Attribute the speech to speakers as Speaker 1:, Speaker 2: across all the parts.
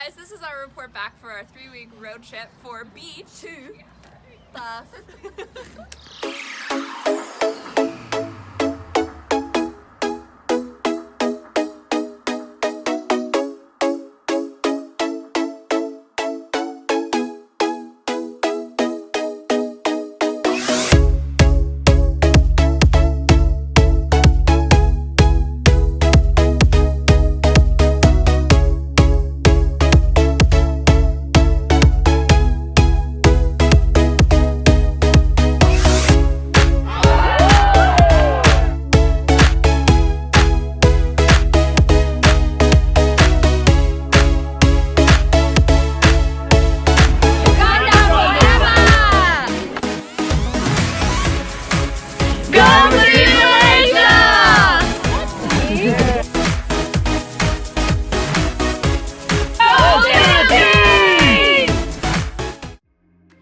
Speaker 1: Guys, this is our report back for our 3-week road trip for Beach to Buff.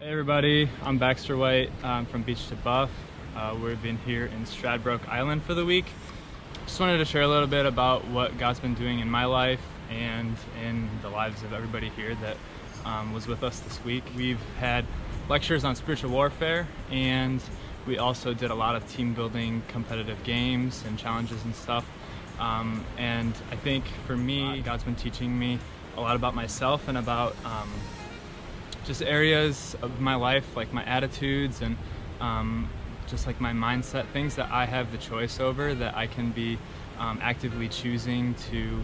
Speaker 2: Everybody, I'm Baxter White. I'm from Beach to Buff. We've been here in Stradbroke Island for the week. Just wanted to share a little bit about what God's been doing in my life and in the lives of everybody here that was with us this week. We've had lectures on spiritual warfare, and we also did a lot of team building, competitive games and challenges and stuff. And I think for me, God's been teaching me a lot about myself and about just areas of my life, like my attitudes and just like my mindset, things that I have the choice over, that I can be actively choosing to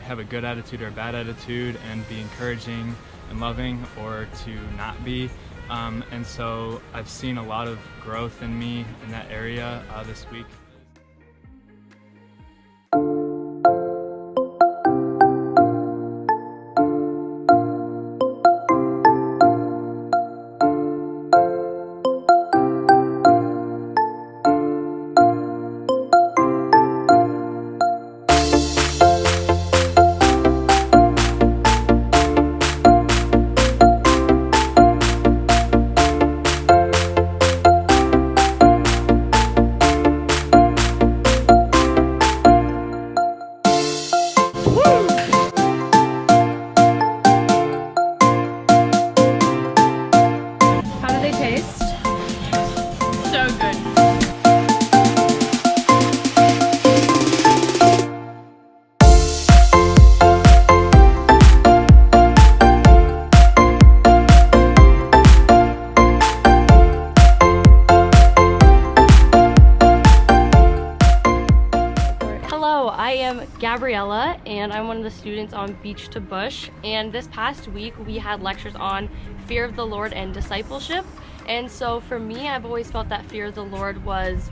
Speaker 2: have a good attitude or a bad attitude, and be encouraging and loving, or to not be. And so I've seen a lot of growth in me in that area this week.
Speaker 3: I am Gabriella, and I'm one of the students on Beach to Bush, and this past week we had lectures on fear of the Lord and discipleship. And so for me, I've always felt that fear of the Lord was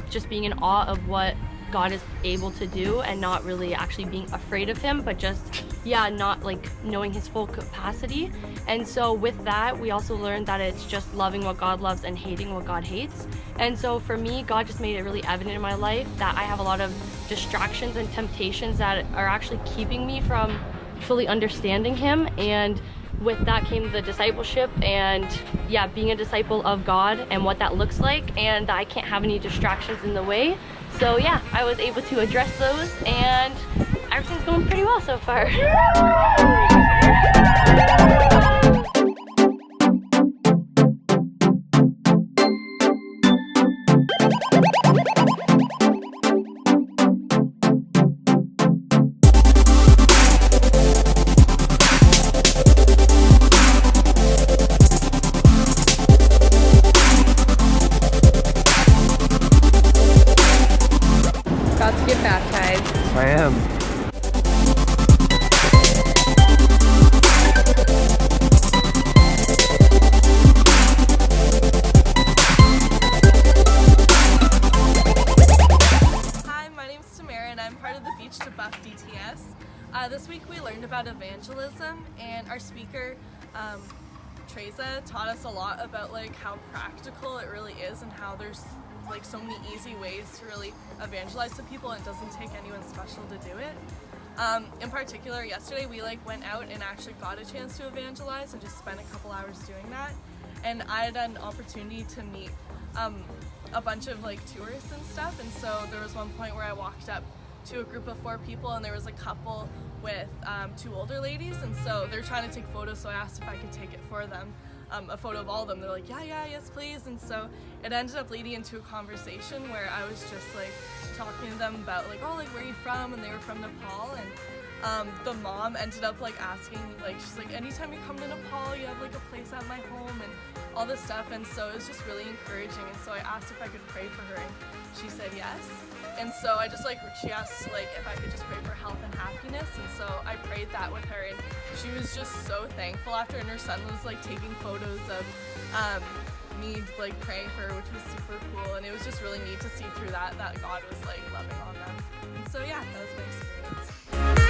Speaker 3: just being in awe of what God is able to do, and not really actually being afraid of him, but just not like knowing his full capacity. And so with that, we also learned that it's just loving what God loves and hating what God hates. And so for me, God just made it really evident in my life that I have a lot of distractions and temptations that are actually keeping me from fully understanding him. And with that came the discipleship, and being a disciple of God and what that looks like, and that I can't have any distractions in the way. So I was able to address those, and everything's going pretty well so far.
Speaker 1: About to get baptized.
Speaker 4: I am.
Speaker 5: Hi, my name's Tamara, and I'm part of the Beach to Buff DTS. This week we learned about evangelism, and our speaker, Treza, taught us a lot about how practical it really is, and how there's so many easy ways to really evangelize to people, and it doesn't take anyone special to do it. In particular, yesterday we went out and actually got a chance to evangelize and just spent a couple hours doing that. And I had an opportunity to meet a bunch of tourists and stuff, and so there was one point where I walked up to a group of 4 people, and there was a couple with 2 older ladies, and so they're trying to take photos, so I asked if I could take it for them, a photo of all of them. They're like, yeah, yes please. And so it ended up leading into a conversation where I was just like talking to them about like, oh, like where are you from, and they were from Nepal, and the mom ended up like asking, like, she's like, anytime you come to Nepal you have like a place at my home and all this stuff. And so it was just really encouraging, and so I asked if I could pray for her, and she said yes. And so I just like, she asked like if I could just pray for health and happiness, and so I prayed that with her, and she was just so thankful after, and her son was like taking photos of me like praying for her, which was super cool, and it was just really neat to see through that God was like loving on them. And so yeah, that was my experience.